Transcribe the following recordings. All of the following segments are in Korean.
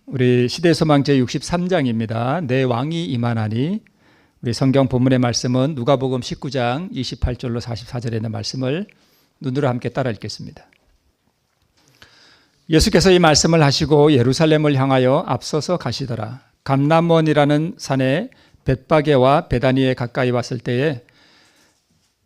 우리 시대소망 제63장입니다. 내 왕이 임하나니. 우리 성경 본문의 말씀은 누가복음 19장 28절로 44절에 있는 말씀을 눈으로 함께 따라 읽겠습니다. 예수께서 이 말씀을 하시고 예루살렘을 향하여 앞서서 가시더라. 감람원이라는 산에 벳바게와 베다니에 가까이 왔을 때에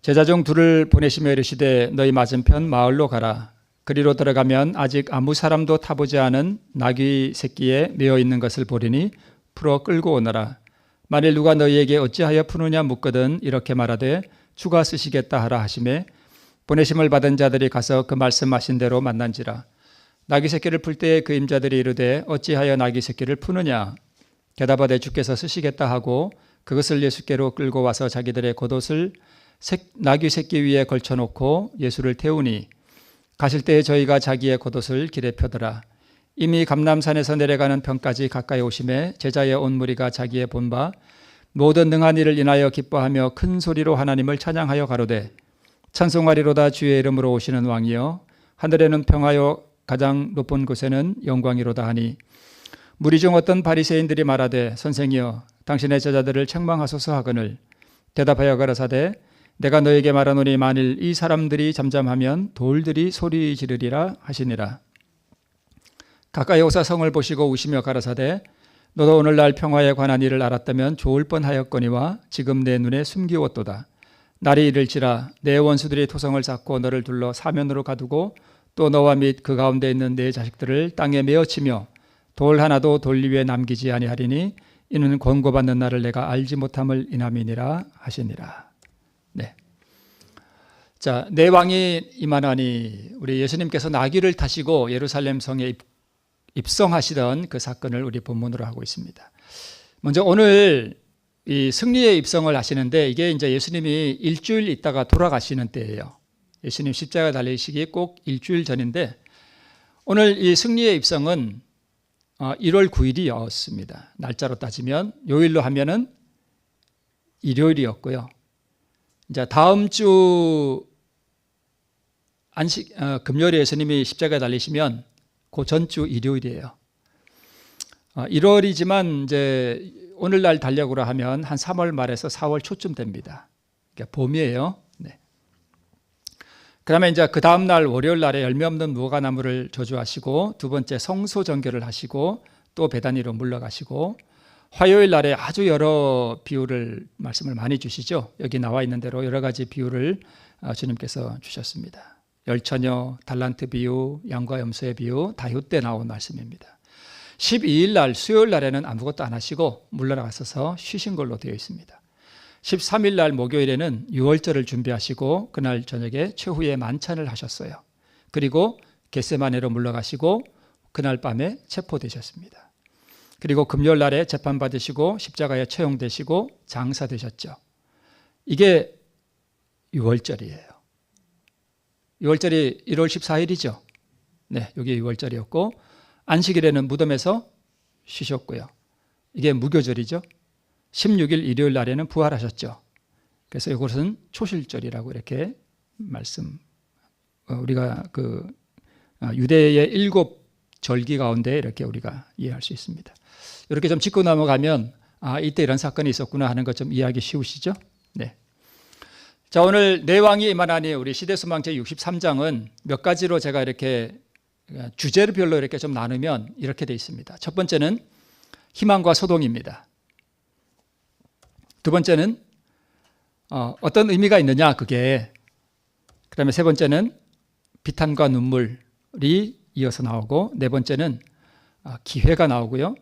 제자 중 둘을 보내시며 이르시되 너희 맞은편 마을로 가라. 그리로 들어가면 아직 아무 사람도 타보지 않은 나귀 새끼에 메어 있는 것을 보리니 풀어 끌고 오너라. 만일 누가 너희에게 어찌하여 푸느냐 묻거든 이렇게 말하되 주가 쓰시겠다 하라 하시매 보내심을 받은 자들이 가서 그 말씀하신 대로 만난지라. 나귀 새끼를 풀 때에 그 임자들이 이르되 어찌하여 나귀 새끼를 푸느냐 대답하되 주께서 쓰시겠다 하고 그것을 예수께로 끌고 와서 자기들의 겉옷을 나귀 새끼 위에 걸쳐놓고 예수를 태우니 가실 때에 저희가 자기의 겉옷을 길에 펴더라. 이미 감람산에서 내려가는 편까지 가까이 오심에 제자의 온 무리가 자기의 본바 모든 능한 일을 인하여 기뻐하며 큰 소리로 하나님을 찬양하여 가로되 찬송하리로다 주의 이름으로 오시는 왕이여 하늘에는 평하여 가장 높은 곳에는 영광이로다 하니 무리 중 어떤 바리새인들이 말하되 선생이여 당신의 제자들을 책망하소서 하거늘 대답하여 가라사대 내가 너에게 말하노니 만일 이 사람들이 잠잠하면 돌들이 소리 지르리라 하시니라. 가까이 오사 성을 보시고 우시며 가라사대 너도 오늘날 평화에 관한 일을 알았다면 좋을 뻔하였거니와 지금 내 눈에 숨기웠도다. 날이 이를지라 내 원수들이 토성을 쌓고 너를 둘러 사면으로 가두고 또 너와 및 그 가운데 있는 내 자식들을 땅에 메어치며 돌 하나도 돌 위에 남기지 아니하리니 이는 권고받는 날을 내가 알지 못함을 인함이니라 하시니라. 네. 자, 내 왕이 임하나니 우리 예수님께서 나귀를 타시고 예루살렘 성에 입성하시던 그 사건을 우리 본문으로 하고 있습니다. 먼저 오늘 이 승리의 입성을 하시는데 이게 이제 예수님이 일주일 있다가 돌아가시는 때예요. 예수님 십자가 달리시기 꼭 일주일 전인데 오늘 이 승리의 입성은 1월 9일이었습니다. 날짜로 따지면 요일로 하면은 일요일이었고요. 이제 다음 주 금요일에 예수님이 십자가에 달리시면 그 전주 일요일이에요. 1월이지만 이제 오늘날 달력으로 하면 한 3월 말에서 4월 초쯤 됩니다. 그러니까 봄이에요. 네. 그러면 이제 그 다음 날 월요일 날에 열매 없는 무화과나무를 저주하시고 두 번째 성소 정결을 하시고 또 베다니로 물러가시고 화요일 날에 아주 여러 비유를 말씀을 많이 주시죠. 여기 나와 있는 대로 여러 가지 비유를 주님께서 주셨습니다. 열처녀, 달란트 비유, 양과 염소의 비유 다 이때 나온 말씀입니다. 12일 날 수요일 날에는 아무것도 안 하시고 물러나가셔서 쉬신 걸로 되어 있습니다. 13일 날 목요일에는 유월절을 준비하시고 그날 저녁에 최후의 만찬을 하셨어요. 그리고 겟세마네로 물러가시고 그날 밤에 체포되셨습니다. 그리고 금요일 날에 재판받으시고 십자가에 처형되시고 장사되셨죠. 이게 유월절이에요. 유월절이 1월 14일이죠. 네, 여기 유월절이었고 안식일에는 무덤에서 쉬셨고요. 이게 무교절이죠. 16일 일요일 날에는 부활하셨죠. 그래서 이것은 초실절이라고 이렇게 우리가 그 유대의 7 절기 가운데 이렇게 우리가 이해할 수 있습니다. 이렇게 좀 짚고 넘어가면 이때 이런 사건이 있었구나 하는 것 좀 이해하기 쉬우시죠? 네. 자, 오늘 내 왕이 임하나니 우리 시대소망 제63장은 몇 가지로 제가 이렇게 주제별로 이렇게 좀 나누면 이렇게 되어 있습니다. 첫 번째는 희망과 소동입니다. 두 번째는 어떤 의미가 있느냐 그게. 그다음에 세 번째는 비탄과 눈물이 이어서 나오고 네 번째는 기회가 나오고요.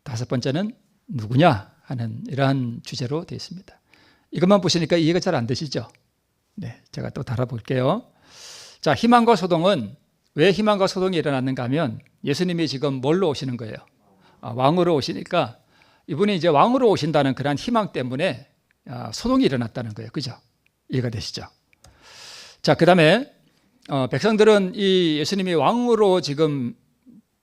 다섯 번째는 누구냐 하는 이러한 주제로 되어 있습니다. 이것만 보시니까 이해가 잘 안 되시죠? 네, 제가 또 달아볼게요. 자, 희망과 소동은 왜 희망과 소동이 일어났는가 하면 예수님이 지금 뭘로 오시는 거예요? 왕으로 오시니까 이분이 이제 왕으로 오신다는 그런 희망 때문에 소동이 일어났다는 거예요. 그죠? 이해가 되시죠? 자, 그 다음에 백성들은 이 예수님이 왕으로 지금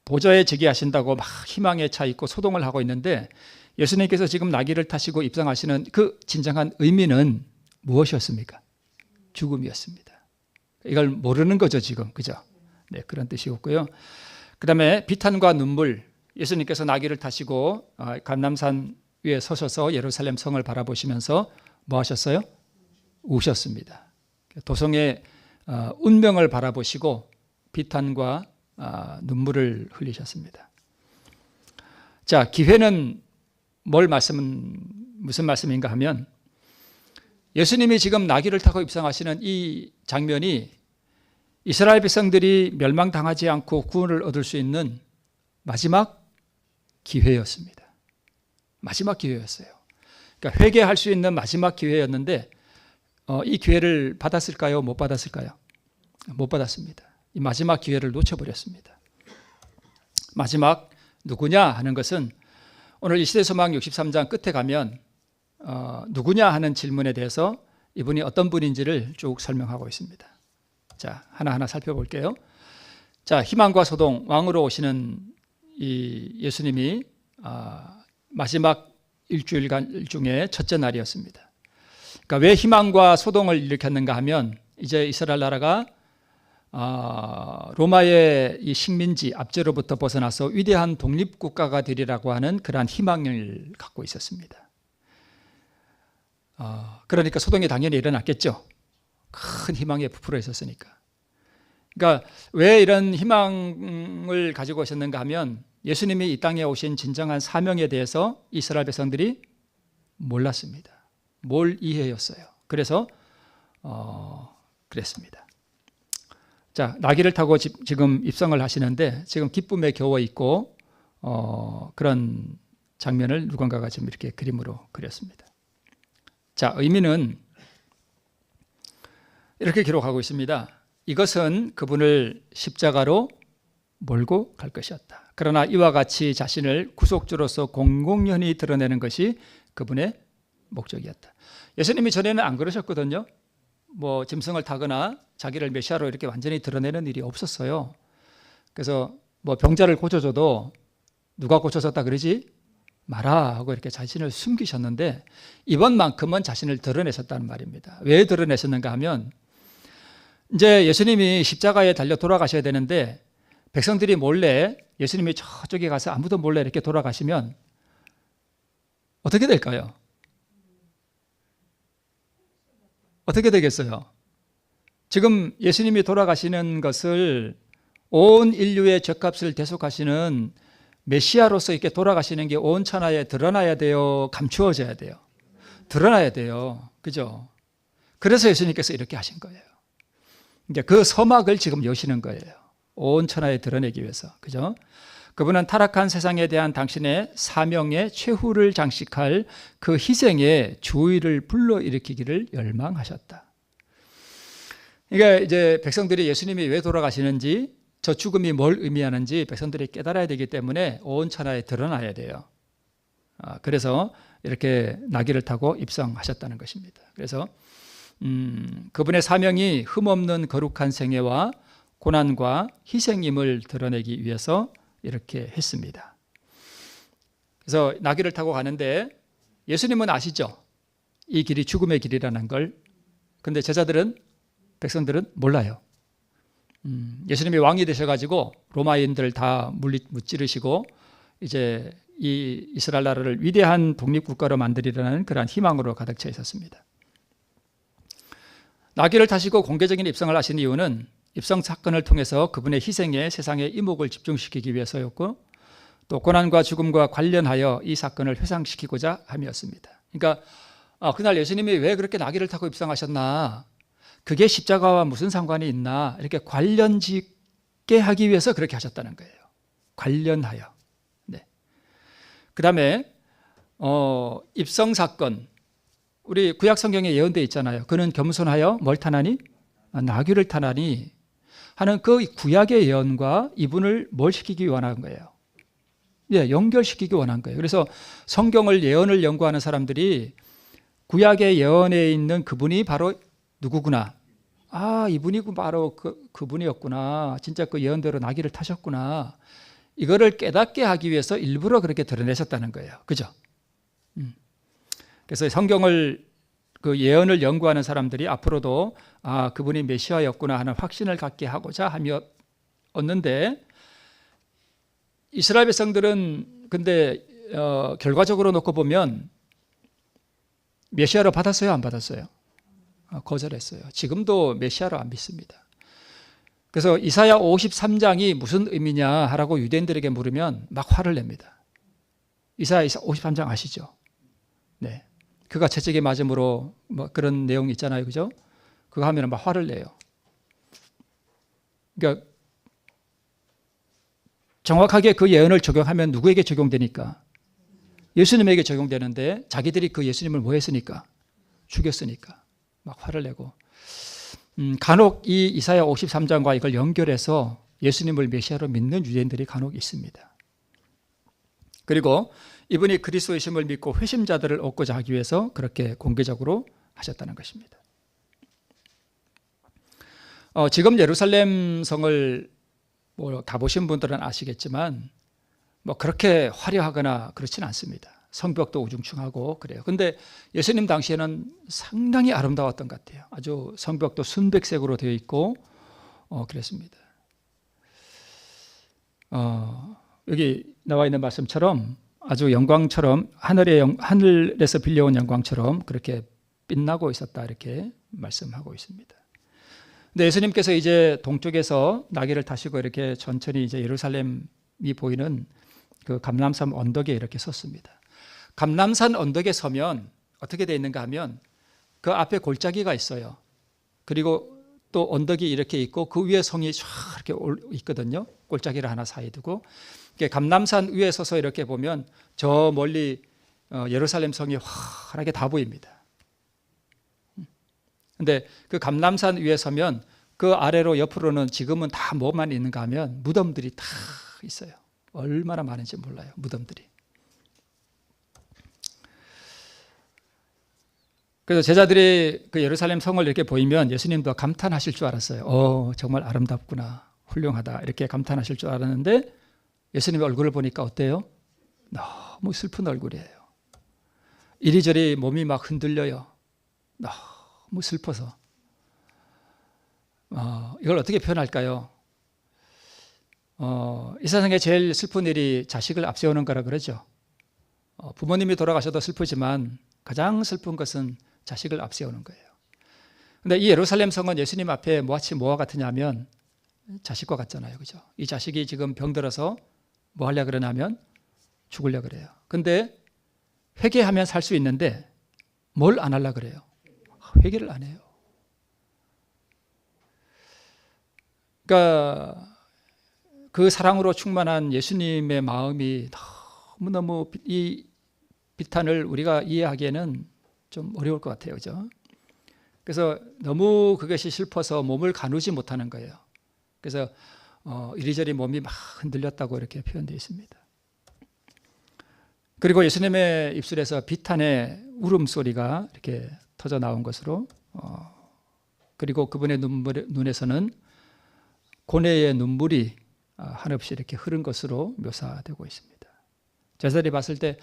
보좌에 즉위하신다고 막 희망에 차 있고 소동을 하고 있는데 예수님께서 지금 나귀를 타시고 입성하시는 그 진정한 의미는 무엇이었습니까? 죽음이었습니다. 이걸 모르는 거죠, 지금. 그죠? 네, 그런 뜻이었고요. 그다음에 비탄과 눈물, 예수님께서 나귀를 타시고 감람산 위에 서셔서 예루살렘 성을 바라보시면서 뭐 하셨어요? 우셨습니다. 도성의 운명을 바라보시고 비탄과 눈물을 흘리셨습니다. 자, 기회는 무슨 말씀인가 하면 예수님이 지금 나귀를 타고 입성하시는 이 장면이 이스라엘 백성들이 멸망당하지 않고 구원을 얻을 수 있는 마지막 기회였습니다. 마지막 기회였어요. 그러니까 회개할 수 있는 마지막 기회였는데 이 기회를 받았을까요? 못 받았을까요? 못 받았습니다. 이 마지막 기회를 놓쳐버렸습니다. 마지막 누구냐 하는 것은 오늘 이 시대소망 63장 끝에 가면 누구냐 하는 질문에 대해서 이분이 어떤 분인지를 쭉 설명하고 있습니다. 자, 하나하나 살펴볼게요. 자, 희망과 소동, 왕으로 오시는 이 예수님이 마지막 일주일간 중에 첫째 날이었습니다. 그러니까 왜 희망과 소동을 일으켰는가 하면 이제 이스라엘 나라가 로마의 이 식민지 압제로부터 벗어나서 위대한 독립국가가 되리라고 하는 그러한 희망을 갖고 있었습니다. 그러니까 소동이 당연히 일어났겠죠. 큰 희망에 부풀어 있었으니까. 그러니까 왜 이런 희망을 가지고 오셨는가 하면 예수님이 이 땅에 오신 진정한 사명에 대해서 이스라엘 백성들이 몰랐습니다. 뭘 이해였어요. 그래서 그랬습니다. 자, 나귀를 타고 지금 입성을 하시는데 지금 기쁨에 겨워 있고 그런 장면을 누군가가 지금 이렇게 그림으로 그렸습니다. 자, 의미는 이렇게 기록하고 있습니다. 이것은 그분을 십자가로 몰고 갈 것이었다. 그러나 이와 같이 자신을 구속주로서 공공연히 드러내는 것이 그분의 목적이었다. 예수님이 전에는 안 그러셨거든요. 뭐 짐승을 타거나 자기를 메시아로 이렇게 완전히 드러내는 일이 없었어요. 그래서 뭐 병자를 고쳐줘도 누가 고쳐줬다 그러지 마라 하고 이렇게 자신을 숨기셨는데 이번만큼은 자신을 드러내셨다는 말입니다. 왜 드러내셨는가 하면 이제 예수님이 십자가에 달려 돌아가셔야 되는데 백성들이 몰래 예수님이 저쪽에 가서 아무도 몰래 이렇게 돌아가시면 어떻게 될까요? 어떻게 되겠어요? 지금 예수님이 돌아가시는 것을 온 인류의 죗값을 대속하시는 메시아로서 이렇게 돌아가시는 게 온 천하에 드러나야 돼요? 감추어져야 돼요? 드러나야 돼요. 그죠? 그래서 예수님께서 이렇게 하신 거예요. 이제 그 서막을 지금 여시는 거예요. 온 천하에 드러내기 위해서. 그죠? 그분은 타락한 세상에 대한 당신의 사명의 최후를 장식할 그 희생의 주의를 불러일으키기를 열망하셨다. 그러니까 이제 백성들이 예수님이 왜 돌아가시는지 저 죽음이 뭘 의미하는지 백성들이 깨달아야 되기 때문에 온 천하에 드러나야 돼요. 그래서 이렇게 나귀를 타고 입성하셨다는 것입니다. 그래서 그분의 사명이 흠없는 거룩한 생애와 고난과 희생임을 드러내기 위해서 이렇게 했습니다. 그래서 나귀를 타고 가는데 예수님은 아시죠? 이 길이 죽음의 길이라는 걸. 그런데 제자들은, 백성들은 몰라요. 예수님이 왕이 되셔가지고 로마인들 다 무찌르시고 이제 이 이스라엘 나라를 위대한 독립국가로 만들이라는 그러한 희망으로 가득 차 있었습니다. 나귀를 타시고 공개적인 입성을 하신 이유는 입성 사건을 통해서 그분의 희생에 세상의 이목을 집중시키기 위해서였고 또 고난과 죽음과 관련하여 이 사건을 회상시키고자 함이었습니다. 그러니까 그날 예수님이 왜 그렇게 나귀를 타고 입성하셨나, 그게 십자가와 무슨 상관이 있나, 이렇게 관련 짓게 하기 위해서 그렇게 하셨다는 거예요. 관련하여. 네. 그 다음에 입성 사건, 우리 구약 성경에 예언되어 있잖아요. 그는 겸손하여 뭘 타나니? 나귀를 타나니 하는 그 구약의 예언과 이분을 뭘 시키기 원한 거예요? 예, 연결시키기 원한 거예요. 그래서 성경을 예언을 연구하는 사람들이 구약의 예언에 있는 그분이 바로 누구구나. 이분이 바로 그분이었구나. 진짜 그 예언대로 나귀를 타셨구나. 이거를 깨닫게 하기 위해서 일부러 그렇게 드러내셨다는 거예요. 그죠? 그래서 성경을 그 예언을 연구하는 사람들이 앞으로도 그분이 메시아였구나 하는 확신을 갖게 하고자 함이었는데 이스라엘 백성들은 근데 결과적으로 놓고 보면 메시아로 받았어요, 안 받았어요? 거절했어요. 지금도 메시아로 안 믿습니다. 그래서 이사야 53장이 무슨 의미냐 하라고 유대인들에게 물으면 막 화를 냅니다. 이사야 53장 아시죠? 네. 그가 채찍에 맞음으로 뭐 그런 내용 있잖아요. 그죠? 그거 하면 막 화를 내요. 그러니까 정확하게 그 예언을 적용하면 누구에게 적용되니까? 예수님에게 적용되는데 자기들이 그 예수님을 뭐 했으니까? 죽였으니까 막 화를 내고 간혹 이 이사야 53장과 이걸 연결해서 예수님을 메시아로 믿는 유대인들이 간혹 있습니다. 그리고 이분이 그리스도이심을 믿고 회심자들을 얻고자 하기 위해서 그렇게 공개적으로 하셨다는 것입니다. 지금 예루살렘 성을 뭐 가보신 분들은 아시겠지만 뭐 그렇게 화려하거나 그렇지는 않습니다. 성벽도 우중충하고 그래요. 근데 예수님 당시에는 상당히 아름다웠던 것 같아요. 아주 성벽도 순백색으로 되어 있고 그랬습니다. 여기 나와 있는 말씀처럼 아주 영광처럼 하늘에서 빌려온 영광처럼 그렇게 빛나고 있었다 이렇게 말씀하고 있습니다. 근데 예수님께서 이제 동쪽에서 나귀를 타시고 이렇게 천천히 이제 예루살렘이 보이는 그 감람산 언덕에 이렇게 섰습니다. 감람산 언덕에 서면 어떻게 되어 있는가 하면 그 앞에 골짜기가 있어요. 그리고 또 언덕이 이렇게 있고 그 위에 성이 쫙 이렇게 있거든요. 골짜기를 하나 사이에 두고 감람산 위에 서서 이렇게 보면 저 멀리 예루살렘 성이 환하게 다 보입니다. 근데 그 감람산 위에 서면 그 아래로 옆으로는 지금은 다 뭐만 있는가 하면 무덤들이 다 있어요. 얼마나 많은지 몰라요. 무덤들이. 그래서 제자들이 그 예루살렘 성을 이렇게 보이면 예수님도 감탄하실 줄 알았어요. 정말 아름답구나. 훌륭하다. 이렇게 감탄하실 줄 알았는데 예수님의 얼굴을 보니까 어때요? 너무 슬픈 얼굴이에요. 이리저리 몸이 막 흔들려요. 너무 슬퍼서. 이걸 어떻게 표현할까요? 이 세상에 제일 슬픈 일이 자식을 앞세우는 거라 그러죠. 부모님이 돌아가셔도 슬프지만 가장 슬픈 것은 자식을 앞세우는 거예요. 근데 이 예루살렘 성은 예수님 앞에 마치 뭐와 같으냐면 자식과 같잖아요. 그죠? 이 자식이 지금 병들어서 뭐 하려고 그러냐면 죽으려고 그래요. 근데 회개하면 살 수 있는데 뭘 안 하려고 그래요? 회개를 안 해요. 그러니까 그 사랑으로 충만한 예수님의 마음이 너무너무 이 비탄을 우리가 이해하기에는 좀 어려울 것 같아요. 그죠? 그래서 너무 그것이 슬퍼서 몸을 가누지 못하는 거예요. 그래서 이리저리 몸이 막 흔들렸다고 이렇게 표현되어 있습니다. 그리고 예수님의 입술에서 비탄의 울음소리가 이렇게 터져 나온 것으로 그리고 그분의 눈에서는 고뇌의 눈물이 한없이 이렇게 흐른 것으로 묘사되고 있습니다. 제자들이 봤을 때,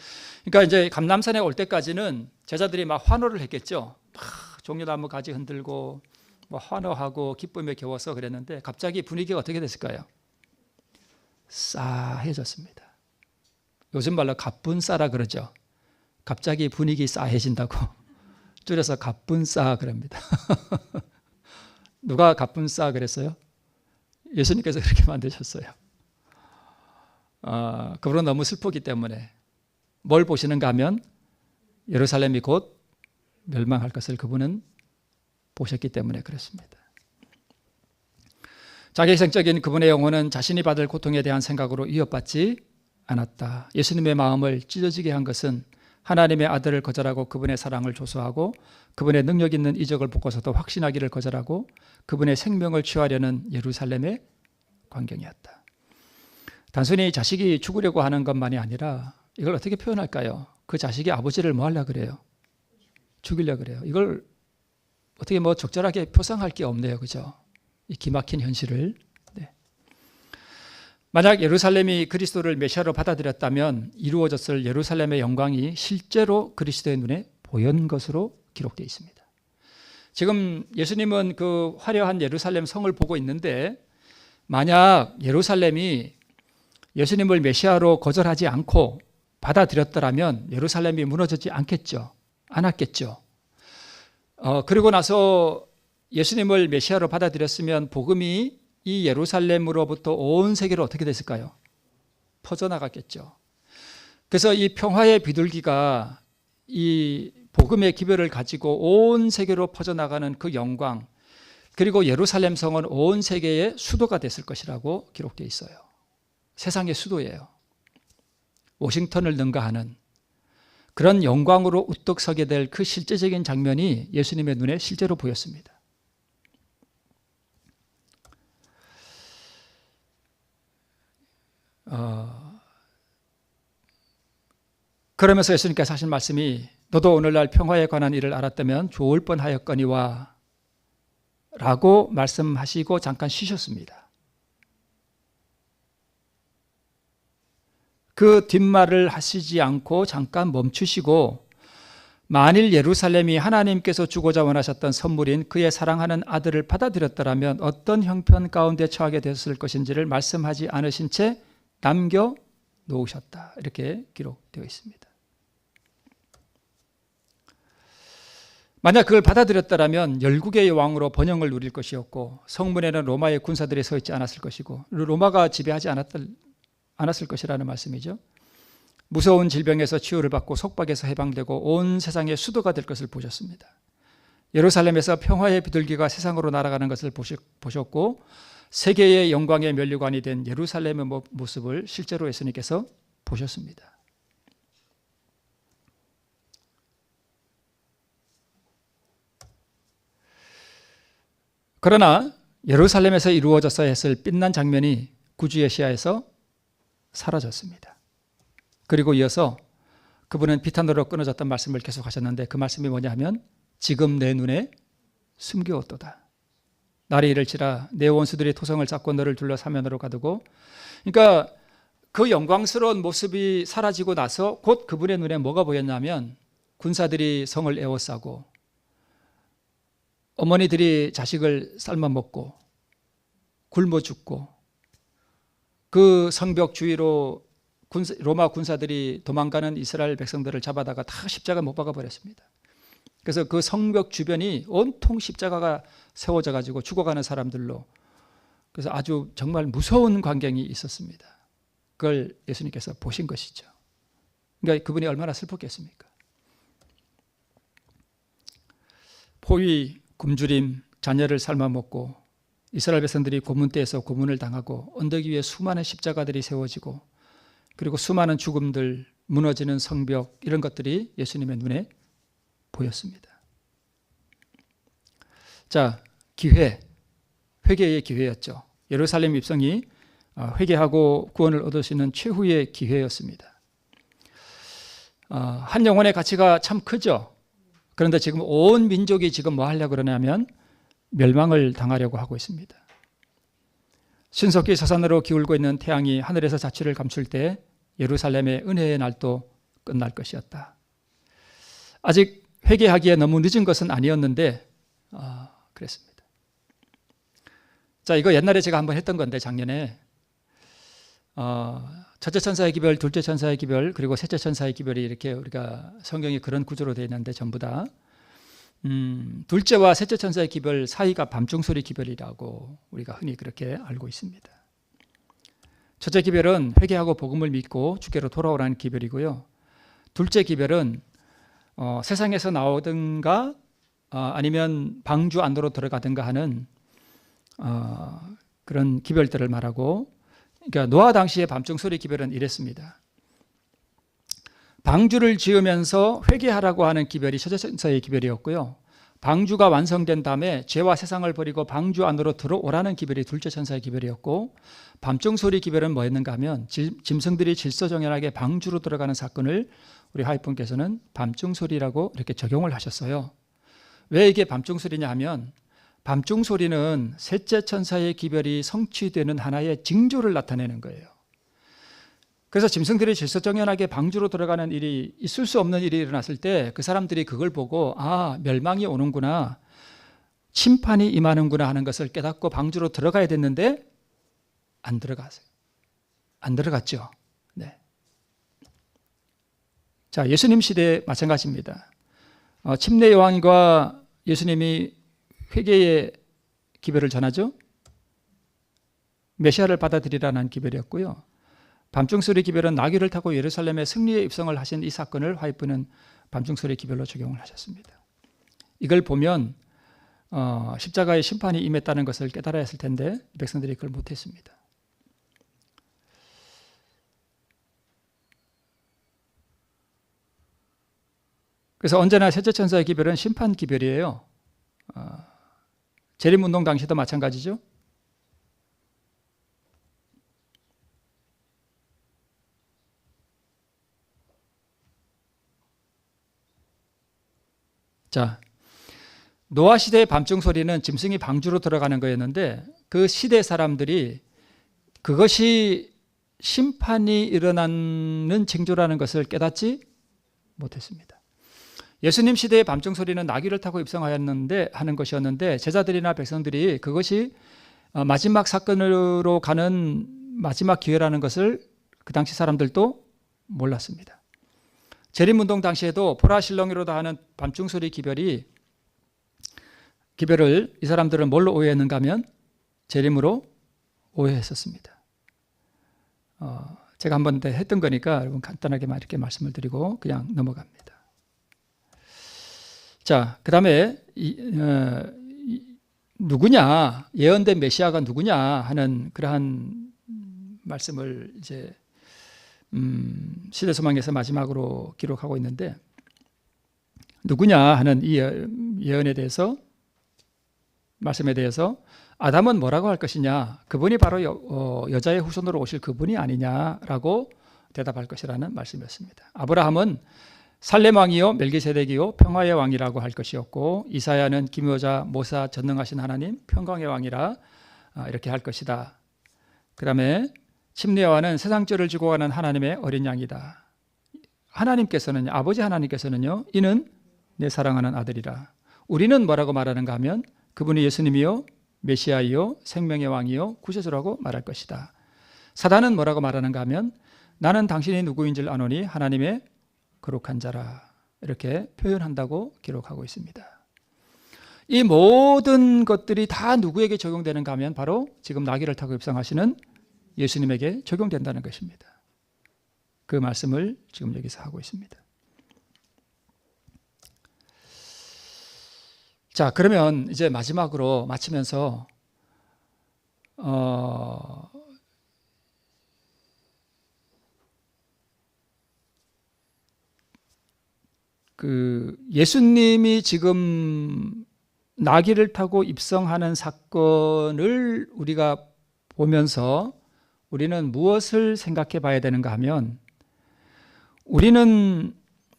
그러니까 이제 감람산에 올 때까지는 제자들이 막 환호를 했겠죠. 막 종려나무 가지 흔들고 뭐 환호하고 기쁨에 겨워서 그랬는데 갑자기 분위기가 어떻게 됐을까요? 싸해졌습니다. 요즘 말로 가뿐싸라 그러죠. 갑자기 분위기 싸해진다고 줄여서 가뿐싸 그럽니다. 누가 가뿐싸 그랬어요? 예수님께서 그렇게 만드셨어요. 그분은 너무 슬프기 때문에 뭘 보시는가 하면 예루살렘이 곧 멸망할 것을 그분은 보셨기 때문에 그렇습니다. 자기생적인 그분의 영혼은 자신이 받을 고통에 대한 생각으로 위협받지 않았다. 예수님의 마음을 찢어지게 한 것은 하나님의 아들을 거절하고 그분의 사랑을 조소하고 그분의 능력 있는 이적을 보고서도 확신하기를 거절하고 그분의 생명을 취하려는 예루살렘의 광경이었다. 단순히 자식이 죽으려고 하는 것만이 아니라 이걸 어떻게 표현할까요? 그 자식이 아버지를 뭐 하려고 그래요? 죽이려고 그래요. 이걸 어떻게 뭐 적절하게 표상할 게 없네요. 그죠? 이 기막힌 현실을. 네. 만약 예루살렘이 그리스도를 메시아로 받아들였다면 이루어졌을 예루살렘의 영광이 실제로 그리스도의 눈에 보연 것으로 기록되어 있습니다. 지금 예수님은 그 화려한 예루살렘 성을 보고 있는데 만약 예루살렘이 예수님을 메시아로 거절하지 않고 받아들였더라면 예루살렘이 무너지지 않았겠죠. 그리고 나서 예수님을 메시아로 받아들였으면 복음이 이 예루살렘으로부터 온 세계로 어떻게 됐을까요? 퍼져나갔겠죠. 그래서 이 평화의 비둘기가 이 복음의 기별을 가지고 온 세계로 퍼져나가는 그 영광, 그리고 예루살렘 성은 온 세계의 수도가 됐을 것이라고 기록되어 있어요. 세상의 수도예요. 워싱턴을 능가하는 그런 영광으로 우뚝 서게 될 그 실제적인 장면이 예수님의 눈에 실제로 보였습니다. 그러면서 예수님께서 하신 말씀이 너도 오늘날 평화에 관한 일을 알았다면 좋을 뻔하였거니와 라고 말씀하시고 잠깐 쉬셨습니다. 그 뒷말을 하시지 않고 잠깐 멈추시고 만일 예루살렘이 하나님께서 주고자 원하셨던 선물인 그의 사랑하는 아들을 받아들였더라면 어떤 형편 가운데 처하게 됐을 것인지를 말씀하지 않으신 채 남겨 놓으셨다. 이렇게 기록되어 있습니다. 만약 그걸 받아들였더라면 열국의 왕으로 번영을 누릴 것이었고 성문에는 로마의 군사들이 서 있지 않았을 것이고 로마가 지배하지 않았을 것이라는 말씀이죠. 무서운 질병에서 치유를 받고 속박에서 해방되고 온 세상의 수도가 될 것을 보셨습니다. 예루살렘에서 평화의 비둘기가 세상으로 날아가는 것을 보셨고 세계의 영광의 면류관이 된 예루살렘의 모습을 실제로 예수님께서 보셨습니다. 그러나 예루살렘에서 이루어졌어야 했을 빛난 장면이 구주의 시야에서 사라졌습니다. 그리고 이어서 그분은 비탄으로 끊어졌던 말씀을 계속하셨는데 그 말씀이 뭐냐 하면 지금 내 눈에 숨겨왔도다. 날이 이를지라 내 원수들이 토성을 쌓고 너를 둘러 사면으로 가두고, 그러니까 그 영광스러운 모습이 사라지고 나서 곧 그분의 눈에 뭐가 보였냐면 군사들이 성을 에워싸고 어머니들이 자식을 삶아 먹고 굶어 죽고 그 성벽 주위로 로마 군사들이 도망가는 이스라엘 백성들을 잡아다가 다 십자가 못 박아 버렸습니다. 그래서 그 성벽 주변이 온통 십자가가 세워져 가지고 죽어가는 사람들로, 그래서 아주 정말 무서운 광경이 있었습니다. 그걸 예수님께서 보신 것이죠. 그러니까 그분이 얼마나 슬펐겠습니까? 포위, 굶주림, 자녀를 삶아먹고 이스라엘 백성들이 고문대에서 고문을 당하고 언덕 위에 수많은 십자가들이 세워지고 그리고 수많은 죽음들, 무너지는 성벽, 이런 것들이 예수님의 눈에 보였습니다. 자, 기회, 회개의 기회였죠. 예루살렘 입성이 회개하고 구원을 얻을 수 있는 최후의 기회였습니다. 한 영혼의 가치가 참 크죠. 그런데 지금 온 민족이 지금 뭐 하려고 그러냐면 멸망을 당하려고 하고 있습니다. 신속히 서산으로 기울고 있는 태양이 하늘에서 자취를 감출 때 예루살렘의 은혜의 날도 끝날 것이었다. 아직 회개하기에 너무 늦은 것은 아니었는데 그랬습니다. 자, 이거 옛날에 제가 한번 했던 건데 작년에 첫째 천사의 기별, 둘째 천사의 기별, 그리고 셋째 천사의 기별이 이렇게 우리가 성경이 그런 구조로 되어 있는데 전부 다 둘째와 셋째 천사의 기별 사이가 밤중소리 기별이라고 우리가 흔히 그렇게 알고 있습니다. 첫째 기별은 회개하고 복음을 믿고 주께로 돌아오라는 기별이고요. 둘째 기별은 세상에서 나오든가 아니면 방주 안으로 들어가든가 하는 그런 기별들을 말하고, 그러니까 노아 당시의 밤중소리 기별은 이랬습니다. 방주를 지으면서 회개하라고 하는 기별이 첫째 천사의 기별이었고요. 방주가 완성된 다음에 죄와 세상을 버리고 방주 안으로 들어오라는 기별이 둘째 천사의 기별이었고, 밤중소리 기별은 뭐였는가 하면 짐승들이 질서정연하게 방주로 들어가는 사건을 우리 하이픈께서는 밤중소리라고 이렇게 적용을 하셨어요. 왜 이게 밤중소리냐 하면 밤중소리는 셋째 천사의 기별이 성취되는 하나의 징조를 나타내는 거예요. 그래서 짐승들이 질서정연하게 방주로 들어가는 일이, 있을 수 없는 일이 일어났을 때 그 사람들이 그걸 보고 멸망이 오는구나, 심판이 임하는구나 하는 것을 깨닫고 방주로 들어가야 됐는데 안 들어가세요. 안 들어갔죠. 네. 자, 예수님 시대 마찬가지입니다. 침례 요한과 예수님이 회개의 기별을 전하죠. 메시아를 받아들이라는 기별이었고요. 밤중소리 기별은 나귀를 타고 예루살렘에 승리의 입성을 하신 이 사건을 화이프는 밤중소리 기별로 적용을 하셨습니다. 이걸 보면 십자가의 심판이 임했다는 것을 깨달아야 했을 텐데 백성들이 그걸 못했습니다. 그래서 언제나 셋째 천사의 기별은 심판 기별이에요. 재림운동 당시도 마찬가지죠. 자, 노아 시대의 밤중소리는 짐승이 방주로 들어가는 거였는데 그 시대 사람들이 그것이 심판이 일어나는 징조라는 것을 깨닫지 못했습니다. 예수님 시대의 밤중소리는 나귀를 타고 입성하였는데 하는 것이었는데 제자들이나 백성들이 그것이 마지막 사건으로 가는 마지막 기회라는 것을 그 당시 사람들도 몰랐습니다. 재림운동 당시에도 포라실렁이로다 하는 밤중소리 기별을 이 사람들은 뭘로 오해했는가 하면 재림으로 오해했었습니다. 제가 한 번 했던 거니까 여러분 간단하게 이렇게 말씀을 드리고 그냥 넘어갑니다. 자, 그 다음에 누구냐, 예언된 메시아가 누구냐 하는 그러한 말씀을 이제 시대소망에서 마지막으로 기록하고 있는데 누구냐 하는 이 예언에 대해서 말씀에 대해서 아담은 뭐라고 할 것이냐, 그분이 바로 여자의 후손으로 오실 그분이 아니냐라고 대답할 것이라는 말씀이었습니다. 아브라함은 살렘 왕이요 멜기세덱이요 평화의 왕이라고 할 것이었고 이사야는 기묘자 모사 전능하신 하나님 평강의 왕이라 이렇게 할 것이다. 그 다음에 침례 요한은 세상 죄를 지고 가는 하나님의 어린 양이다. 하나님께서는 아버지 하나님께서는요 이는 내 사랑하는 아들이라. 우리는 뭐라고 말하는가 하면 그분이 예수님이요 메시아이요 생명의 왕이요 구세주라고 말할 것이다. 사단은 뭐라고 말하는가 하면 나는 당신이 누구인 줄 아노니 하나님의 거룩한 자라 이렇게 표현한다고 기록하고 있습니다. 이 모든 것들이 다 누구에게 적용되는가 하면 바로 지금 나귀를 타고 입성하시는 예수님에게 적용된다는 것입니다. 그 말씀을 지금 여기서 하고 있습니다. 자, 그러면 이제 마지막으로 마치면서 예수님이 지금 나귀를 타고 입성하는 사건을 우리가 보면서 우리는 무엇을 생각해 봐야 되는가 하면 우리는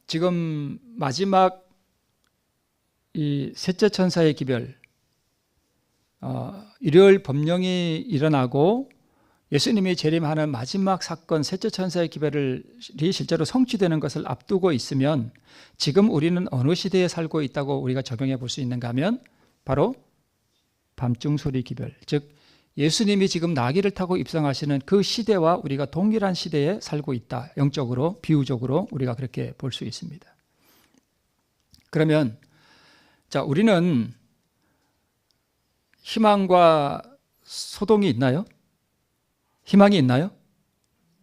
지금 마지막 이 셋째 천사의 기별, 일요일 법령이 일어나고 예수님이 재림하는 마지막 사건 셋째 천사의 기별이 실제로 성취되는 것을 앞두고 있으면 지금 우리는 어느 시대에 살고 있다고 우리가 적용해 볼 수 있는가 하면 바로 밤중소리 기별, 즉 예수님이 지금 나귀를 타고 입성하시는 그 시대와 우리가 동일한 시대에 살고 있다. 영적으로 비유적으로 우리가 그렇게 볼 수 있습니다. 그러면 자, 우리는 희망과 소동이 있나요? 희망이 있나요?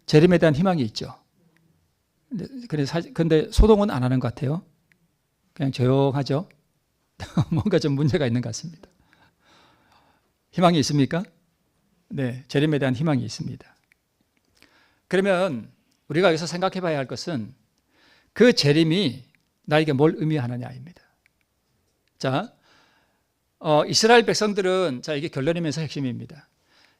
재림에 대한 희망이 있죠. 그런데 소동은 안 하는 것 같아요. 그냥 조용하죠. 뭔가 좀 문제가 있는 것 같습니다. 희망이 있습니까? 네, 재림에 대한 희망이 있습니다. 그러면 우리가 여기서 생각해 봐야 할 것은 그 재림이 나에게 뭘 의미하느냐입니다. 자, 이스라엘 백성들은, 자, 이게 결론이면서 핵심입니다.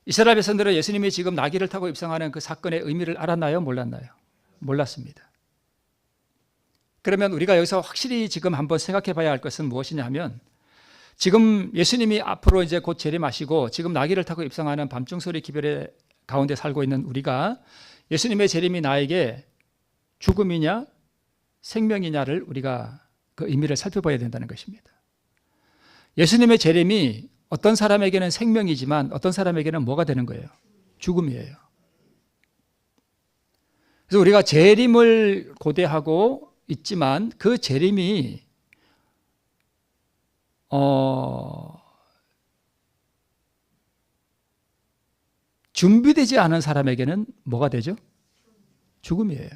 이스라엘 백성들은 예수님이 지금 나귀를 타고 입성하는 그 사건의 의미를 알았나요? 몰랐나요? 몰랐습니다. 그러면 우리가 여기서 확실히 지금 한번 생각해 봐야 할 것은 무엇이냐 하면 지금 예수님이 앞으로 이제 곧 재림하시고 지금 나귀를 타고 입성하는 밤중소리 기별의 가운데 살고 있는 우리가 예수님의 재림이 나에게 죽음이냐 생명이냐를 우리가 그 의미를 살펴봐야 된다는 것입니다. 예수님의 재림이 어떤 사람에게는 생명이지만 어떤 사람에게는 뭐가 되는 거예요? 죽음이에요. 그래서 우리가 재림을 고대하고 있지만 그 재림이 준비되지 않은 사람에게는 뭐가 되죠? 죽음이에요.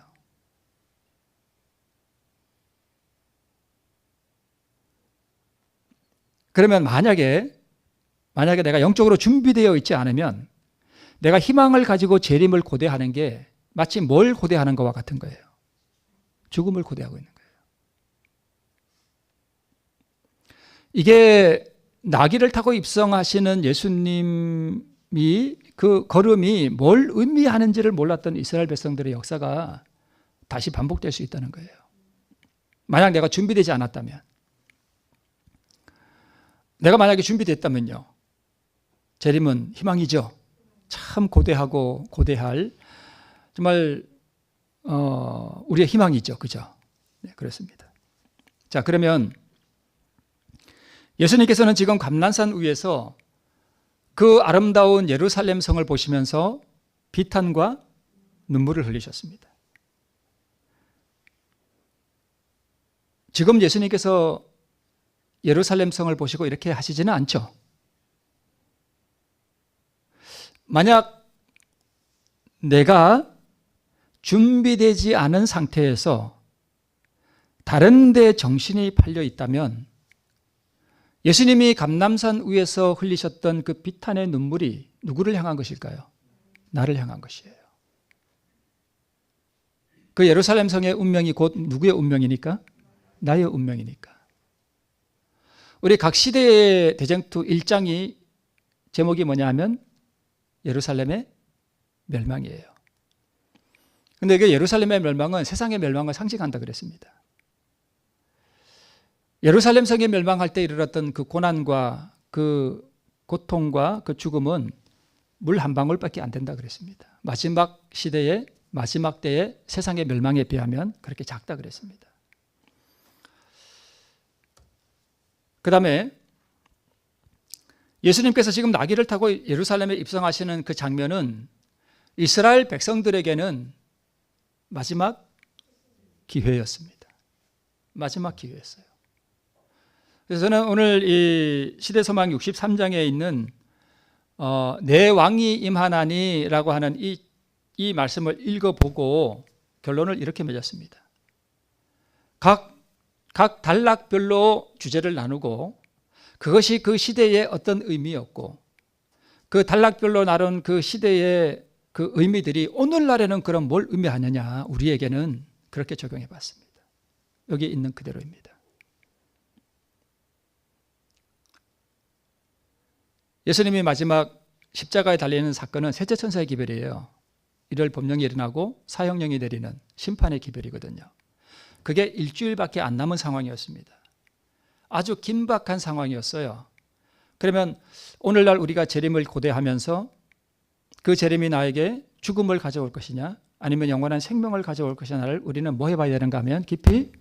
그러면 만약에 내가 영적으로 준비되어 있지 않으면 내가 희망을 가지고 재림을 고대하는 게 마치 뭘 고대하는 것과 같은 거예요. 죽음을 고대하고 있는 거예요. 이게 나귀를 타고 입성하시는 예수님이 그 걸음이 뭘 의미하는지를 몰랐던 이스라엘 백성들의 역사가 다시 반복될 수 있다는 거예요. 만약 내가 준비되지 않았다면, 내가 만약에 준비됐다면요, 재림은 희망이죠. 참 고대하고 고대할 정말 우리의 희망이죠. 그죠? 네, 그렇습니다. 자, 그러면 예수님께서는 지금 감난산 위에서 그 아름다운 예루살렘 성을 보시면서 비탄과 눈물을 흘리셨습니다. 지금 예수님께서 예루살렘 성을 보시고 이렇게 하시지는 않죠. 만약 내가 준비되지 않은 상태에서 다른 데 정신이 팔려 있다면 예수님이 감람산 위에서 흘리셨던 그 비탄의 눈물이 누구를 향한 것일까요? 나를 향한 것이에요. 그 예루살렘 성의 운명이 곧 누구의 운명이니까? 나의 운명이니까. 우리 각 시대의 대쟁투 1장이 제목이 뭐냐 하면 예루살렘의 멸망이에요. 그런데 그 예루살렘의 멸망은 세상의 멸망을 상징한다 그랬습니다. 예루살렘 성이 멸망할 때 이르렀던 그 고난과 그 고통과 그 죽음은 물 한 방울밖에 안 된다 그랬습니다. 마지막 시대의 마지막 때의 세상의 멸망에 비하면 그렇게 작다 그랬습니다. 그 다음에 예수님께서 지금 나귀를 타고 예루살렘에 입성하시는 그 장면은 이스라엘 백성들에게는 마지막 기회였습니다. 마지막 기회였어요. 그래서 저는 오늘 이 시대소망 63장에 있는 내 왕이 임하나니라고 하는 이 말씀을 읽어보고 결론을 이렇게 맺었습니다. 각 단락별로 주제를 나누고 그것이 그 시대의 어떤 의미였고 그 단락별로 나눈 그 시대의 그 의미들이 오늘날에는 그럼 뭘 의미하느냐, 우리에게는 그렇게 적용해 봤습니다. 여기 있는 그대로입니다. 예수님이 마지막 십자가에 달리는 사건은 셋째 천사의 기별이에요. 일월 법령이 일어나고 사형령이 내리는 심판의 기별이거든요. 그게 일주일밖에 안 남은 상황이었습니다. 아주 긴박한 상황이었어요. 그러면 오늘날 우리가 재림을 고대하면서 그 재림이 나에게 죽음을 가져올 것이냐 아니면 영원한 생명을 가져올 것이냐를 우리는 뭐 해봐야 되는가 하면 깊이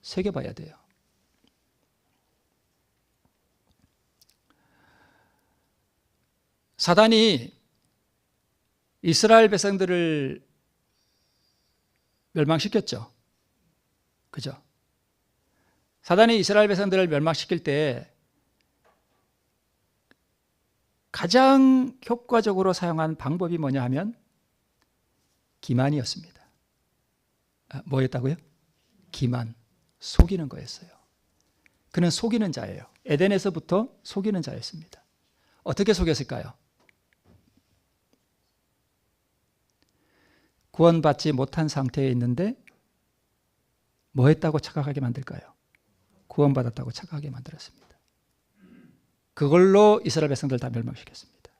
새겨봐야 돼요. 사단이 이스라엘 백성들을 멸망시켰죠. 그죠? 사단이 이스라엘 백성들을 멸망시킬 때 가장 효과적으로 사용한 방법이 뭐냐 하면 기만이었습니다. 뭐였다고요? 기만, 속이는 거였어요. 그는 속이는 자예요. 에덴에서부터 속이는 자였습니다. 어떻게 속였을까요? 구원받지 못한 상태에 있는데 뭐 했다고 착각하게 만들까요? 구원받았다고 착각하게 만들었습니다. 그걸로 이스라엘 백성들 다 멸망시켰습니다.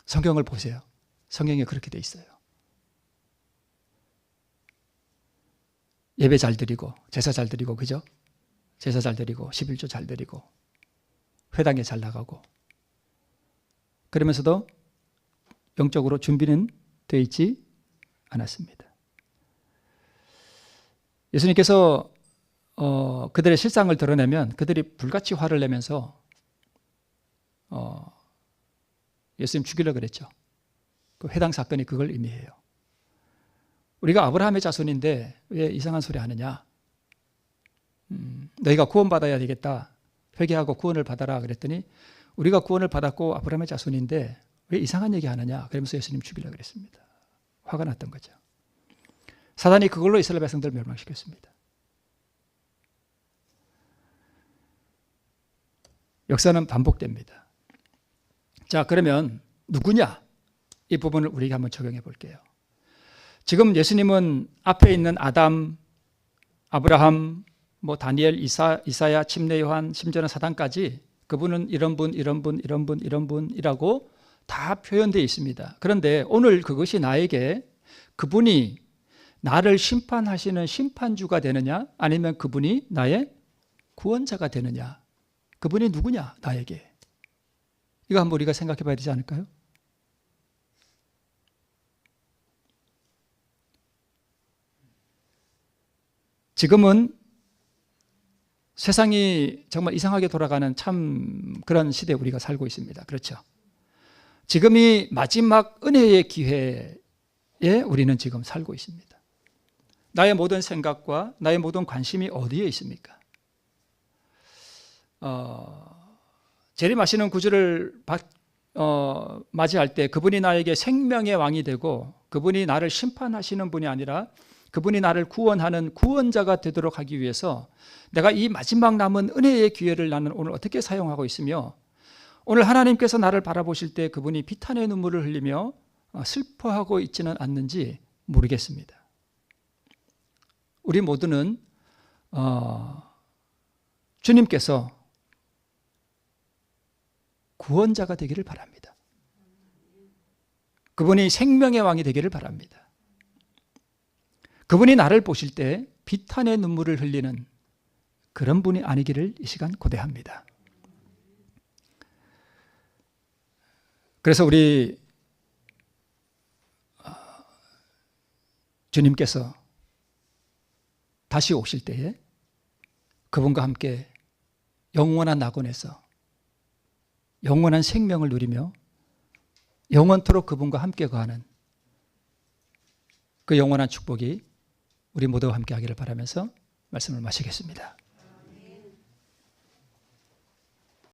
성경을 보세요. 성경에 그렇게 돼 있어요. 예배 잘 드리고 제사 잘 드리고 그죠? 제사 잘 드리고 11조 잘 드리고 회당에 잘 나가고 그러면서도 영적으로 준비는 되어 있지 않았습니다. 예수님께서 그들의 실상을 드러내면 그들이 불같이 화를 내면서 예수님 죽이려고 그랬죠. 그 해당 사건이 그걸 의미해요. 우리가 아브라함의 자손인데 왜 이상한 소리 하느냐? 너희가 구원받아야 되겠다. 회개하고 구원을 받아라 그랬더니 우리가 구원을 받았고 아브라함의 자손인데 왜 이상한 얘기 하느냐? 그러면서 예수님 죽이려고 그랬습니다. 화가 났던 거죠. 사단이 그걸로 이스라엘 백성들을 멸망시켰습니다. 역사는 반복됩니다. 자, 그러면 누구냐? 이 부분을 우리가 한번 적용해 볼게요. 지금 예수님은 앞에 있는 아담, 아브라함, 다니엘, 이사야, 침례 요한, 심지어는 사단까지 그분은 이런 분, 이런 분, 이런 분, 이런 분이라고 다 표현되어 있습니다. 그런데 오늘 그것이 나에게 그분이 나를 심판하시는 심판주가 되느냐 아니면 그분이 나의 구원자가 되느냐, 그분이 누구냐 나에게, 이거 한번 우리가 생각해 봐야 되지 않을까요? 지금은 세상이 정말 이상하게 돌아가는 참 그런 시대에 우리가 살고 있습니다. 그렇죠? 지금이 마지막 은혜의 기회에 우리는 지금 살고 있습니다. 나의 모든 생각과 나의 모든 관심이 어디에 있습니까? 재림하시는 구주를 맞이할 때 그분이 나에게 생명의 왕이 되고 그분이 나를 심판하시는 분이 아니라 그분이 나를 구원하는 구원자가 되도록 하기 위해서 내가 이 마지막 남은 은혜의 기회를 나는 오늘 어떻게 사용하고 있으며, 오늘 하나님께서 나를 바라보실 때 그분이 비탄의 눈물을 흘리며 슬퍼하고 있지는 않는지 모르겠습니다. 우리 모두는 주님께서 구원자가 되기를 바랍니다. 그분이 생명의 왕이 되기를 바랍니다. 그분이 나를 보실 때 비탄의 눈물을 흘리는 그런 분이 아니기를 이 시간 고대합니다. 그래서 우리 주님께서 다시 오실 때에 그분과 함께 영원한 낙원에서 영원한 생명을 누리며 영원토록 그분과 함께 거하는 그 영원한 축복이 우리 모두와 함께 하기를 바라면서 말씀을 마치겠습니다.